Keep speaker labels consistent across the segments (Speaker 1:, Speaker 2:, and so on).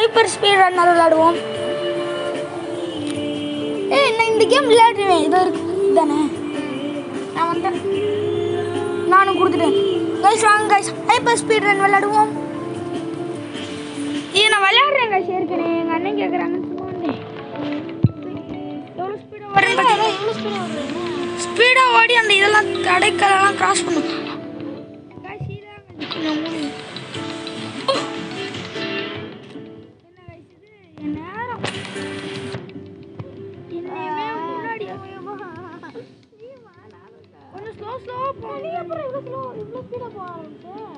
Speaker 1: Hyper speed runner விளையாடுவோம். நான் இந்த கேம் விளையாடுவேன். இதோ இருக்கு தானே, நான் வந்தேன், நானும் கொடுத்துட்டேன். கைஸ் வாங்க கைஸ், ஹைப்பர் ஸ்பீட் ரன் விளையாடுவோம். இது நான் விளையாடுறேன் கைஸ். ஏற்கனவே எங்கள் அண்ணன் கேட்குறாங்க. எவ்வளோ ஸ்பீடாக ஓடுறேன், ஸ்பீடாக ஓடி அந்த இதெல்லாம் தடைக்கெல்லாம் கிராஸ் பண்ணும்.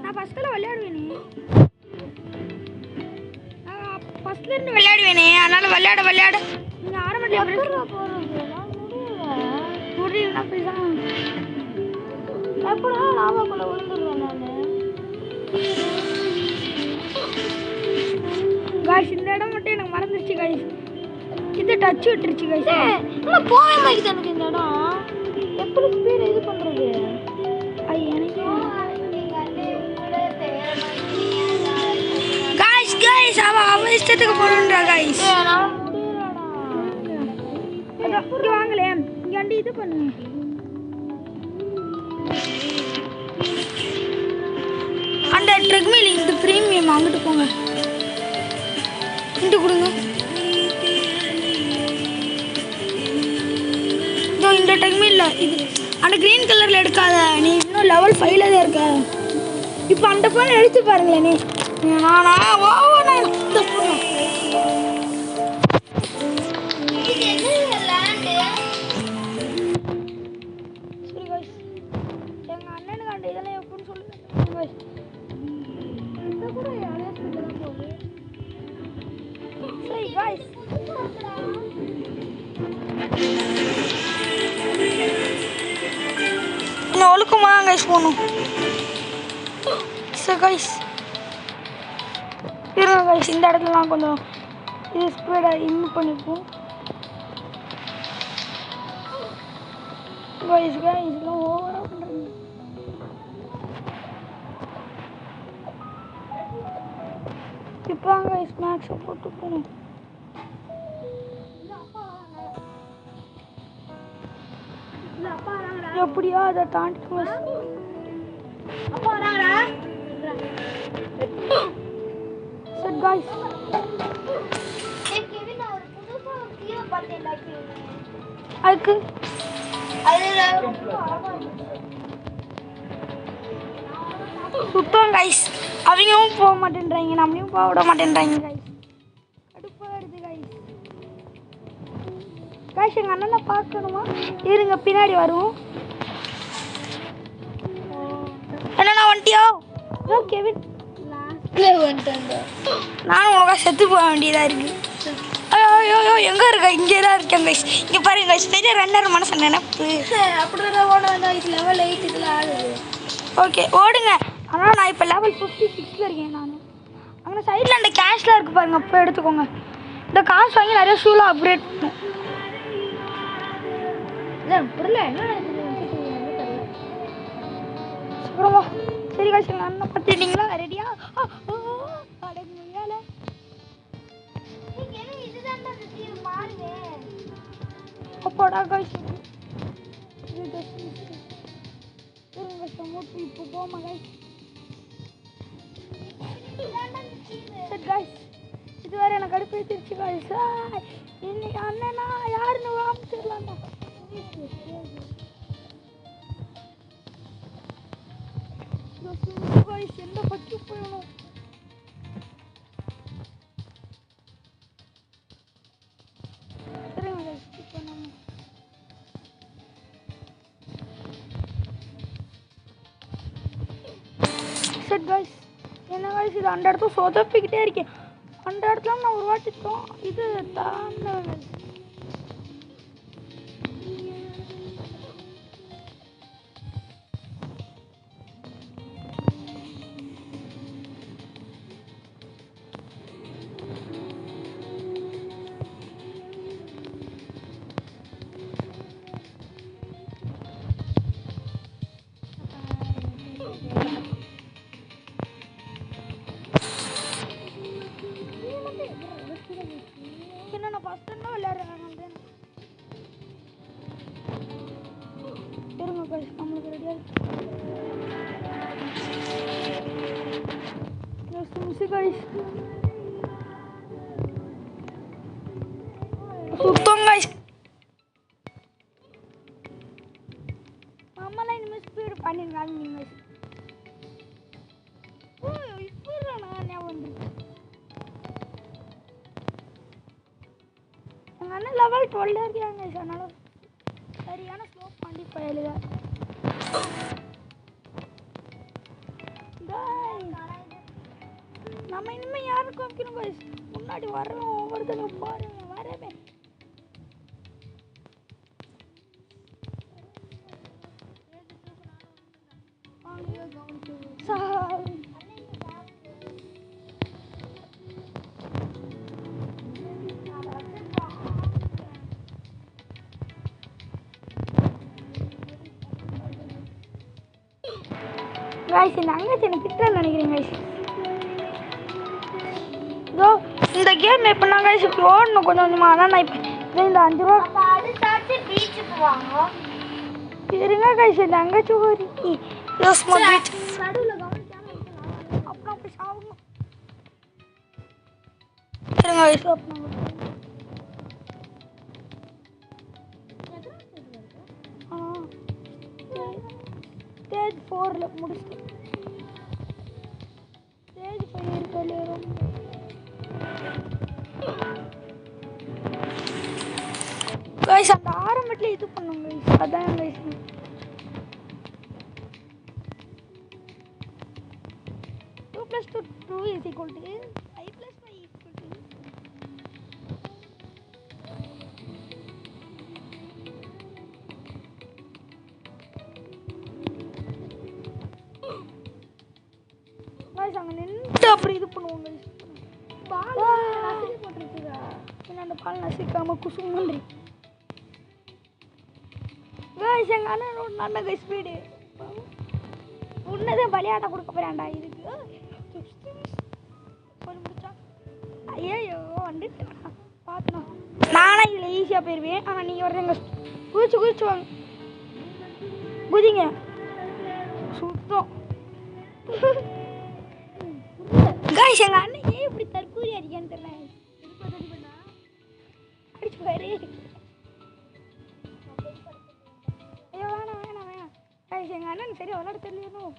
Speaker 1: நான் ஃபர்ஸ்ட்ல விளையாடுவேனே, ஃபர்ஸ்ட்ல இருந்து விளையாடுவேனே, அதனால விளையாட நீங்க ஆரம்பத்துல முடியலன்னா பேசாம எப்படா லாவாக்குள்ள விழுந்துடுவேன் நானு. காய்ஸ் இந்த இடம் மட்டும் எனக்கு மறந்துருச்சு காய்ஸ். இது டச் விட்டுருச்சு காய்ஸ். போவே மாட்டேங்குது எனக்கு இந்த இடம். எப்படி ஸ்பீட் இது பண்றது? எனக்கு गाइस அவ இஷ்டத்துக்கு போறன்றா गाइस. அத இங்க வாங்களே, இங்க அண்டி இது பண்ணுங்க. அந்த ட்ரெட்மில் இந்த பிரீமியம் வாங்கிட்டு போங்க. இங்க கொடுங்க. இதோ இந்த ட்ரெட்மில்ல இது அந்த கிரீன் கலர்ல எடுக்காத, நீ இன்னும் லெவல் 5ல தான் இருக்க. இப்போ அந்த போன் எடுத்து பாருங்களே நீ. நானா வாவனா இந்த போன் இது என்ன லேண்ட்? சரி गाइस, எங்க அண்ணனுக்கு அந்த இதெல்லாம் எப்படின்னு சொல்லுங்க गाइस. இது கூட யாரே சொல்றா போகுது. சரி गाइस, நான் ஒழுக்கமா गाइस போணும். சரி गाइस, இருங்க गाइस, இந்த இடத்துலலாம் கொஞ்சம் இது ஸ்பீடாக இன்வ் பண்ணிப்போம் गाइस. இதெல்லாம் ஓவராக பண்ணுறீங்க. இப்போ गाइस மேக்ஸை போட்டு போகணும். எப்படியா அதை தாண்டி அப்பா வராங்கடா. சரி गाइस, கேவின் நான் ஒரு புதுசா வீடியோ பார்த்தேன் அதுக்கு சுத்தம் गाइस. அவங்களும் போக மாட்டேன்றாங்க, நம்மளையும் போக விட மாட்டேன்றாங்க गाइस. கடுப்பாக வருது गाइस. எங்கள் அண்ணனை பார்க்கணுமா? இருங்க பின்னாடி வரும். என்னண்ணா வந்துட்டியோ? கேவின் நானும் உனக்கா செத்து போக வேண்டியதாக இருக்கு. ஐயோ எங்கே இருக்க? இங்கே தான் இருக்கேன் கைஸ். இங்கே பாருங்க கைஸ், பெரிய ரன்னர் மனசு நினைப்பு அப்படிதான் ஓட வேண்டாம். இது லெவல் 8 இதில் ஆகுது. ஓகே ஓடுங்க. ஆனால் நான் இப்போ லெவல் 56ல் இருக்கேன். நான் அங்கே சைடில் அந்த கேஷ்லாம் இருக்குது பாருங்க, அப்போ எடுத்துக்கோங்க. இந்த காசு வாங்கி நிறைய ஷூலாம் அப்கிரேட் பண்ணும். புரியல என்ன அப்புறமா. சரி காய்ச்சி, எங்கள் அண்ணன் பார்த்துட்டீங்களா? ரெடியா? அப்பாடா காய்ச்சி, இப்போ போமா காய்ச்சி. சரி காய்ச்சி, இது வேறு எனக்கு அடுப்பு திருச்சி காய்ச்சா. இன்னைக்கு அண்ணனா யாருன்னு வாமிச்சிடலாம்டா. எந்த பக்கி போயணும்? சரிங்க இப்போ நம்ம சரி गाइस, என்ன गाइस இது அந்த இடத்துல சொதப்பிக்கிட்டே இருக்கேன். அந்த இடத்துல நான் ஒரு வாட்டி இது தாண்ட ஃபர்ஸ்ட் என்ன விளையாடுறாங்க இருங்க கைஸ் நம்மளுக்கு ரெடியா இருக்கு மிஸ் கைஸ் சுத்தம் கைஸ் நம்மளாம் இனிமேல் ஸ்பீடு பண்ணிருக்காங்க நீங்க ஓ இப்போ நான் ஞாபகம் வந்துருக்கு எங்கள் அண்ணன் லெவல் 12 இருக்காங்க அதனால சரியான ஸ்லோ பண்ணி போயிடுங்க நம்ம இனிமேல் யாரும் காமிக்கணும் கைஸ் முன்னாடி வர்றோம் ஒவ்வொருத்தங்க பாருங்க வரவே கைஸ் இந்த அங்கச்சி எனக்கு கிட்ட நினைக்கிறேன் கைஸ் இதோ இந்த கேம் எப்படின்னா கைஸ் இப்படி ஓடணும் கொஞ்சம் கொஞ்சமாக அதான் நான் இப்போ இந்த 5 ரூபா பீச்சுக்கு வாங்க இருங்க கைஸ் இந்த அங்கச்சி ஒரு இதோ ஸ்மால் பீச் நடுவில் கவனிச்சாங்க அப்புறம் அப்படி சாகணும் இருங்க கைஸ் அப்புறம் ஸ்டேஜ் 4ல முடிச்சிட்டேன் ஸ்டேஜ் 5 இருக்கல கைஸ் அந்த ஆரம்பத்துல இது பண்ணுங்க கைஸ் அதான் guys 2 + 2 is equal to 5 + 5 equal to guys அங்க நின்று அப்படி இது பண்ணுவாங்க பால் நசுக்கி போட்டுருக்குதா என்ன அந்த பால் நசுக்காம குசுமன்றி கைஸ் எங்க அண்ணன் ஒரு நல்ல கை ஸ்பீடு உன்னதே விளையாட கொடுக்க போறான்டா இதுக்கு கொஞ்சம் முடிச்சா ஐயோ வந்துட்டேன் பார்த்தோம் நானே இதில் ஈஸியாக போயிடுவேன் ஆனால் நீங்கள் வரீங்க குதிச்சு வாங்க குதிங்க சுத்தம் கைஸ் எங்கள் அண்ணன் ஏன் இப்படி தற்கூரி அடிக்கான்னு தெரியல அடிச்சு பாரு ஐயோ வேணாம் கைஸ் எங்கள் அண்ணன் சரியா விளையாட தெரியணும்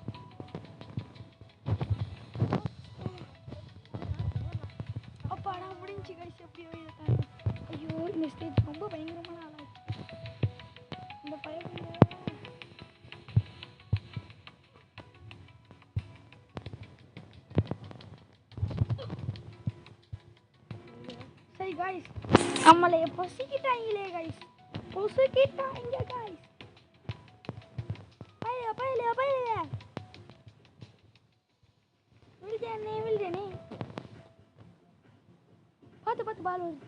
Speaker 1: அப்பாடா முடிஞ்சு கைஸ் எப்படியோ இதை ஐயோ இந்த ஸ்டேஜ் ரொம்ப பயங்கரமான ஆளாச்சு இந்த பையன் சரி கைஸ் நம்மளை பொசுக்கிட்டாங்களே கைஸ் பொசுக்கிட்டாங்க கைஸ் பையில விழுதேனே பார்த்து பால் வருது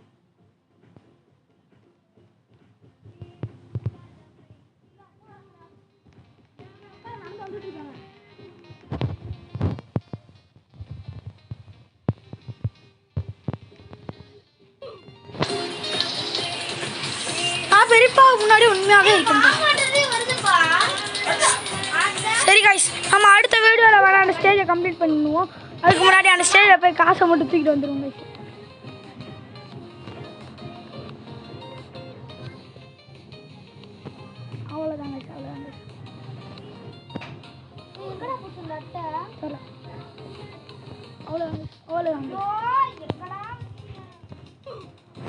Speaker 1: பெரியப்பா முன்னாடி உண்மையாகவே இருக்கும் சரி கைஸ் நம்ம அடுத்த வீடியோவில் வேணா அந்த ஸ்டேஜை கம்ப்ளீட் பண்ணிடுவோம் அதுக்கு முன்னாடி அந்த ஸ்டேஜில் போய் காசை மட்டும் தூக்கிட்டு வந்துடுவோம் கைஸ் அவ்வளோதாங்க அவ்வளோதாங்க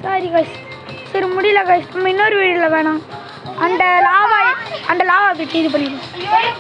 Speaker 1: சரி கைஸ் சரி முடியல கைஸ் நம்ம இன்னொரு வீடியோவில் வேணாம் அந்த லாவா பெட்டி இது பண்ணிடுவோம்